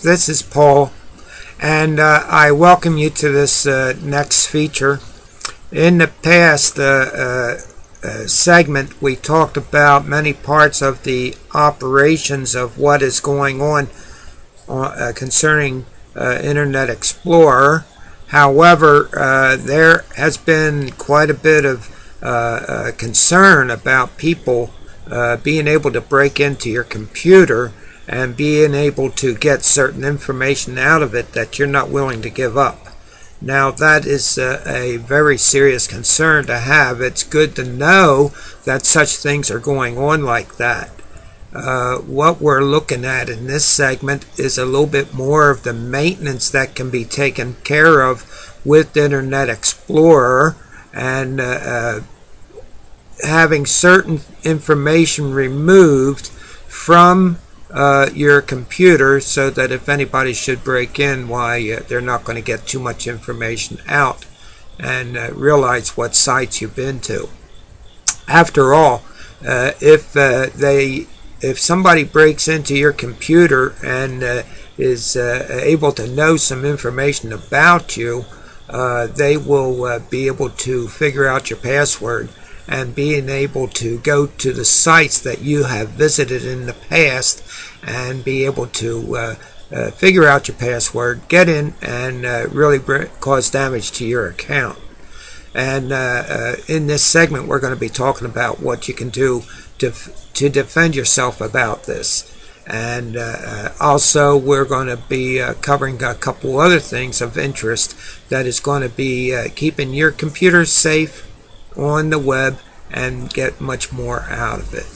This is Paul, and I welcome you to this next feature. In the past segment, we talked about many parts of the operations of what is going on concerning Internet Explorer. However, there has been quite a bit of concern about people being able to break into your computer and being able to get certain information out of it that you're not willing to give up. Now, that is a very serious concern to have. It's good to know that such things are going on like that. What we're looking at in this segment is a little bit more of the maintenance that can be taken care of with Internet Explorer, and having certain information removed from your computer, so that if anybody should break in, they're not going to get too much information out and realize what sites you've been to. After all, if somebody breaks into your computer and is able to know some information about you, they will be able to figure out your password, and being able to go to the sites that you have visited in the past and be able to figure out your password, get in, and really cause damage to your account. And in this segment, we're going to be talking about what you can do to defend yourself about this. And also, we're going to be covering a couple other things of interest that is going to be keeping your computer safe on the web and get much more out of it.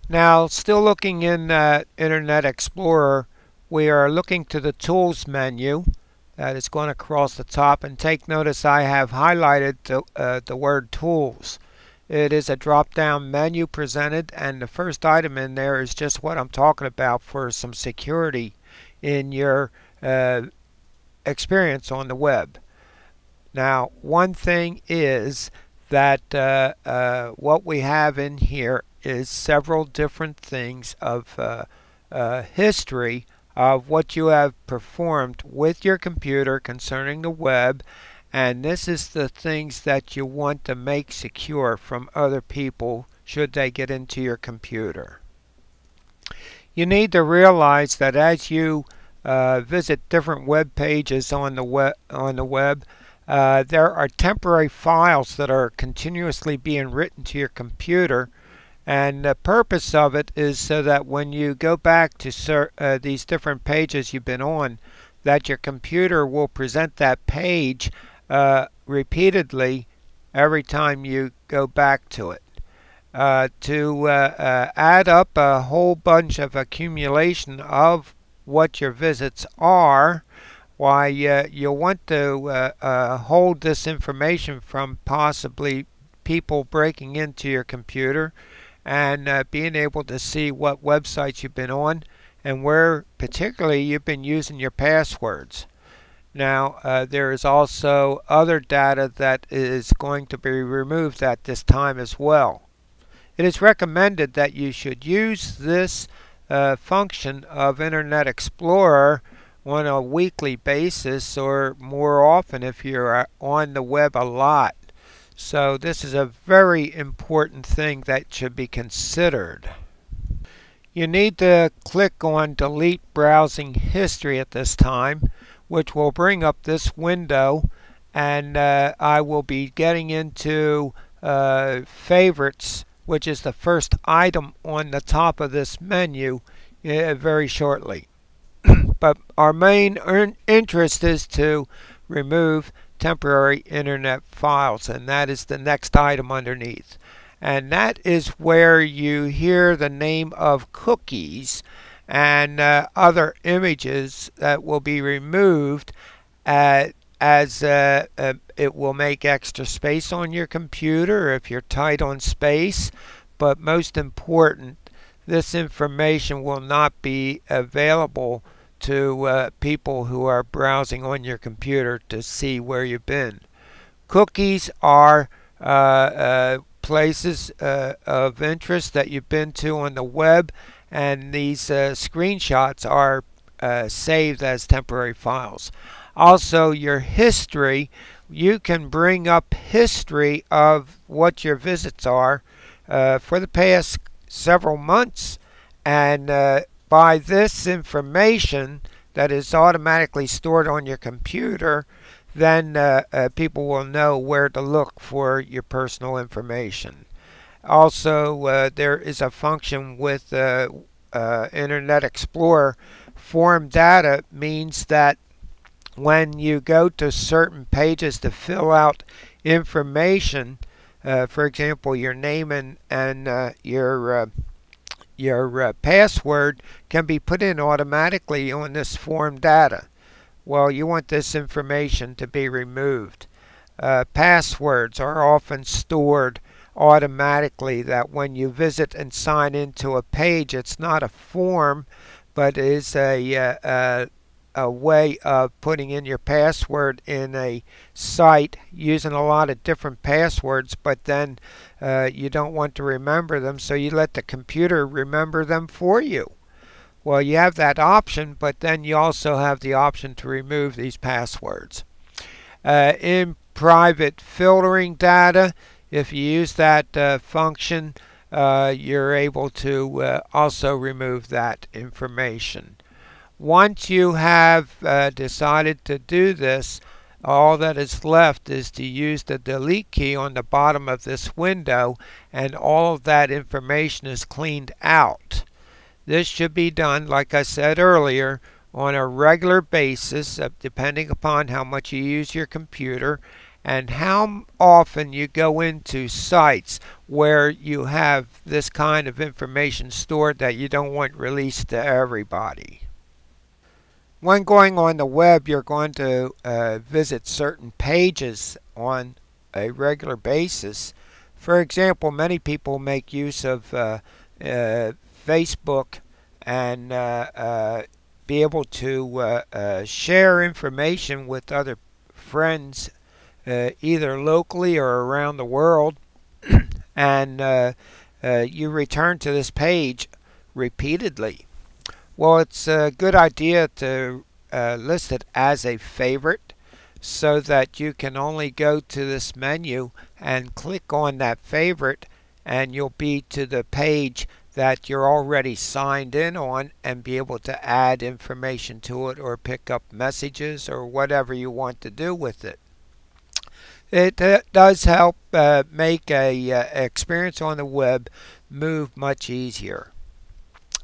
Now, still looking in Internet Explorer, we are looking to the Tools menu that is going across the top, and take notice I have highlighted the word Tools. It is a drop-down menu presented, and the first item in there is just what I'm talking about for some security in your experience on the web. Now, one thing is that what we have in here is several different things of history of what you have performed with your computer concerning the web, and this is the things that you want to make secure from other people should they get into your computer. You need to realize that as you visit different web pages on the web, there are temporary files that are continuously being written to your computer, and the purpose of it is so that when you go back to these different pages you've been on, that your computer will present that page repeatedly every time you go back to it. To add up a whole bunch of accumulation of what your visits are, you'll want to hold this information from possibly people breaking into your computer, and being able to see what websites you've been on and where particularly you've been using your passwords. Now, there is also other data that is going to be removed at this time as well. It is recommended that you should use this function of Internet Explorer on a weekly basis, or more often if you're on the web a lot. So this is a very important thing that should be considered. You need to click on Delete Browsing History at this time, which will bring up this window, and I will be getting into Favorites, which is the first item on the top of this menu, very shortly. But our main interest is to remove temporary internet files, and that is the next item underneath. And that is where you hear the name of cookies and other images that will be removed, as it will make extra space on your computer if you're tight on space. But most important, this information will not be available to people who are browsing on your computer to see where you've been. Cookies are places of interest that you've been to on the web, and these screenshots are saved as temporary files. Also, your history, you can bring up history of what your visits are for the past several months, and by this information that is automatically stored on your computer, then people will know where to look for your personal information. Also, there is a function with Internet Explorer. Form data means that when you go to certain pages to fill out information, for example, your name and your password can be put in automatically on this form data. Well, you want this information to be removed. Passwords are often stored automatically, that when you visit and sign into a page, it's not a form, but is a way of putting in your password in a site using a lot of different passwords, but then you don't want to remember them, so you let the computer remember them for you. Well, you have that option, but then you also have the option to remove these passwords. In private filtering data, if you use that function, you're able to also remove that information. Once you have decided to do this, all that is left is to use the delete key on the bottom of this window, and all of that information is cleaned out. This should be done, like I said earlier, on a regular basis, depending upon how much you use your computer and how often you go into sites where you have this kind of information stored that you don't want released to everybody. When going on the web, you're going to visit certain pages on a regular basis. For example, many people make use of Facebook and be able to share information with other friends, either locally or around the world, and you return to this page repeatedly. Well, it's a good idea to list it as a favorite, so that you can only go to this menu and click on that favorite, and you'll be to the page that you're already signed in on and be able to add information to it or pick up messages or whatever you want to do with it. It does help make a experience on the web move much easier.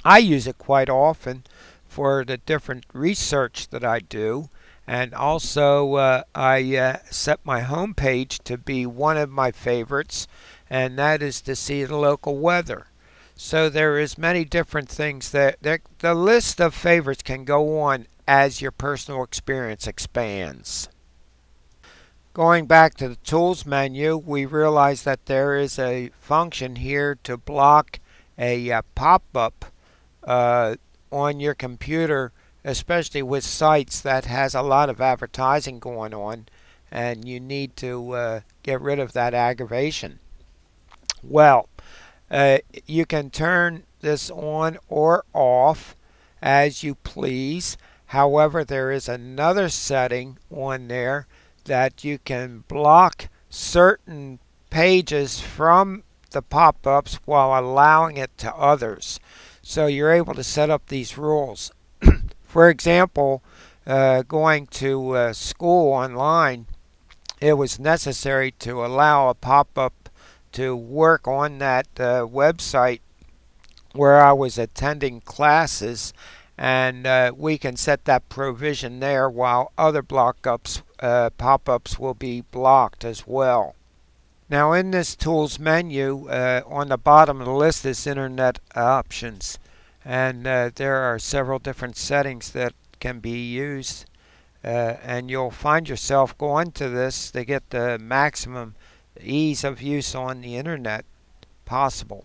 I use it quite often for the different research that I do, and also I set my home page to be one of my favorites, and that is to see the local weather. So there is many different things that the list of favorites can go on as your personal experience expands. Going back to the Tools menu, we realize that there is a function here to block a pop-up on your computer, especially with sites that has a lot of advertising going on, and you need to get rid of that aggravation. Well, you can turn this on or off as you please. However, there is another setting on there that you can block certain pages from the pop-ups while allowing it to others. So you're able to set up these rules. For example, going to school online, it was necessary to allow a pop-up to work on that website where I was attending classes, and we can set that provision there, while other pop-ups will be blocked as well. Now, in this Tools menu, on the bottom of the list is Internet Options, and there are several different settings that can be used, and you'll find yourself going to this to get the maximum ease of use on the Internet possible.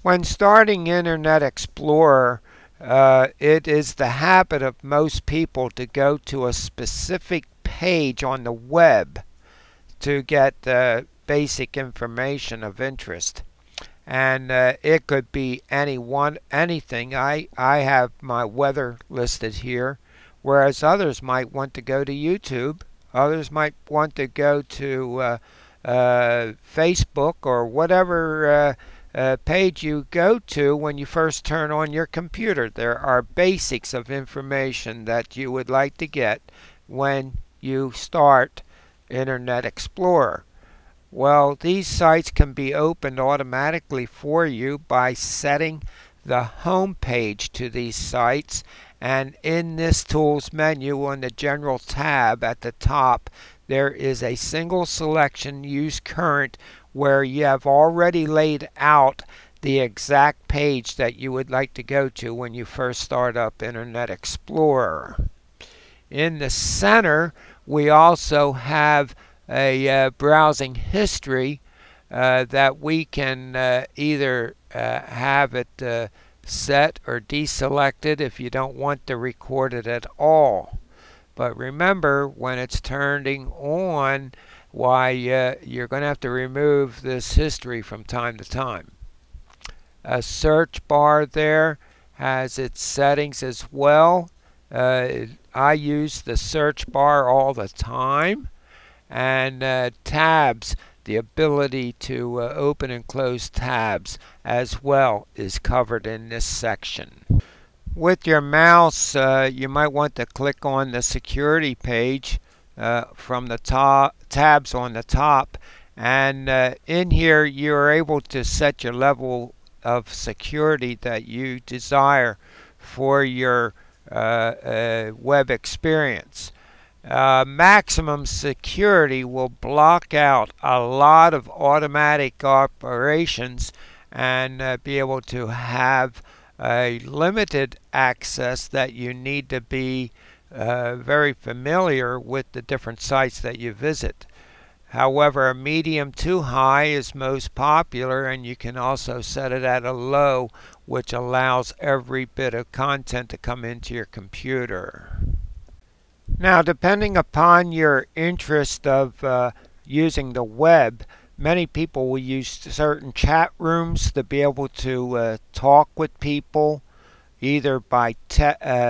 When starting Internet Explorer, it is the habit of most people to go to a specific page on the web to get basic information of interest. and it could be anything. I have my weather listed here, whereas others might want to go to YouTube. Others might want to go to Facebook or whatever page you go to when you first turn on your computer. There are basics of information that you would like to get when you start Internet Explorer. Well, these sites can be opened automatically for you by setting the home page to these sites, and in this Tools menu on the General tab at the top there is a single selection, Use Current, where you have already laid out the exact page that you would like to go to when you first start up Internet Explorer. In the center we also have a browsing history that we can either have it set or deselected if you don't want to record it at all. But remember, when it's turning on, why you're going to have to remove this history from time to time. A search bar there has its settings as well. I use the search bar all the time. And tabs, the ability to open and close tabs as well, is covered in this section. With your mouse, you might want to click on the security page from the tabs on the top, and in here you are able to set your level of security that you desire for your web experience. Maximum security will block out a lot of automatic operations and be able to have a limited access that you need to be very familiar with the different sites that you visit. However, a medium to high is most popular, and you can also set it at a low, which allows every bit of content to come into your computer. Now, depending upon your interest of using the web, many people will use certain chat rooms to be able to talk with people, either by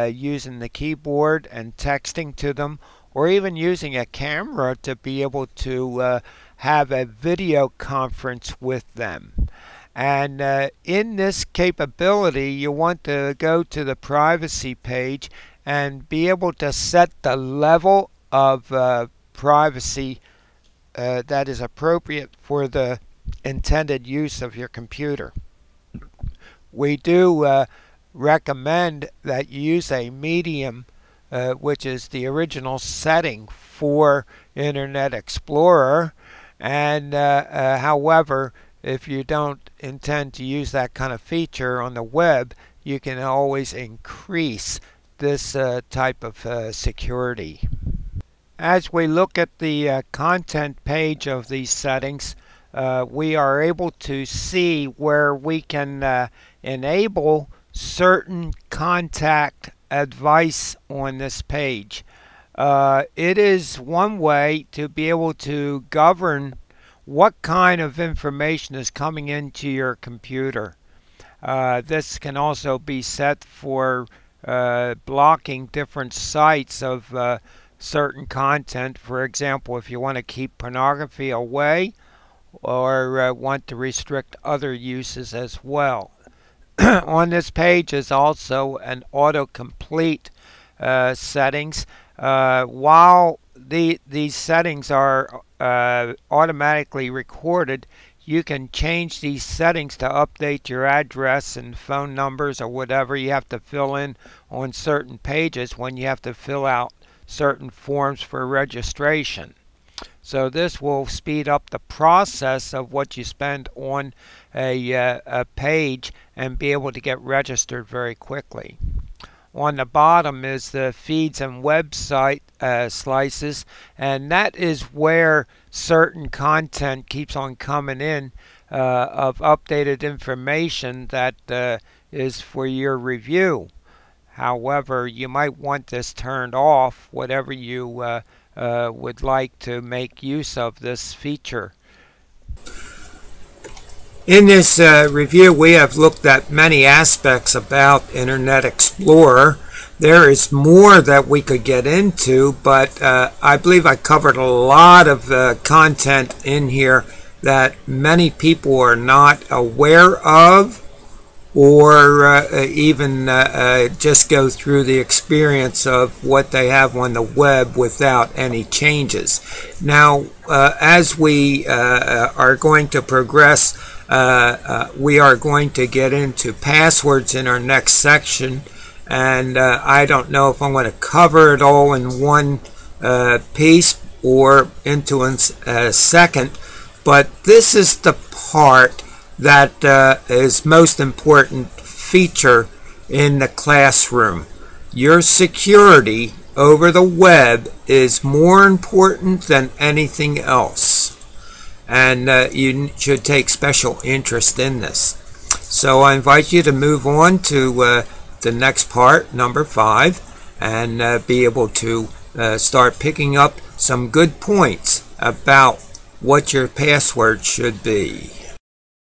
using the keyboard and texting to them, or even using a camera to be able to have a video conference with them. And in this capability, you want to go to the privacy page and be able to set the level of privacy that is appropriate for the intended use of your computer. We do recommend that you use a medium, which is the original setting for Internet Explorer, and however, if you don't intend to use that kind of feature on the web, you can always increase this type of security. As we look at the content page of these settings, we are able to see where we can enable certain contact advice on this page. It is one way to be able to govern what kind of information is coming into your computer. This can also be set for blocking different sites of certain content. For example, if you want to keep pornography away, or want to restrict other uses as well. On this page is also an autocomplete settings. While these settings are automatically recorded, you can change these settings to update your address and phone numbers or whatever you have to fill in on certain pages when you have to fill out certain forms for registration. So this will speed up the process of what you spend on a page and be able to get registered very quickly. On the bottom is the feeds and website slices, and that is where certain content keeps on coming in of updated information that is for your review. However, you might want this turned off, whatever you would like to make use of this feature. In this review, we have looked at many aspects about Internet Explorer. There is more that we could get into, but I believe I covered a lot of content in here that many people are not aware of, or even just go through the experience of what they have on the web without any changes. Now, as we are going to progress, we are going to get into passwords in our next section, and I don't know if I'm going to cover it all in one piece or into a second, but this is the part that is most important feature in the classroom. Your security over the web is more important than anything else, and you should take special interest in this. So I invite you to move on to the next part, number 5, and be able to start picking up some good points about what your password should be.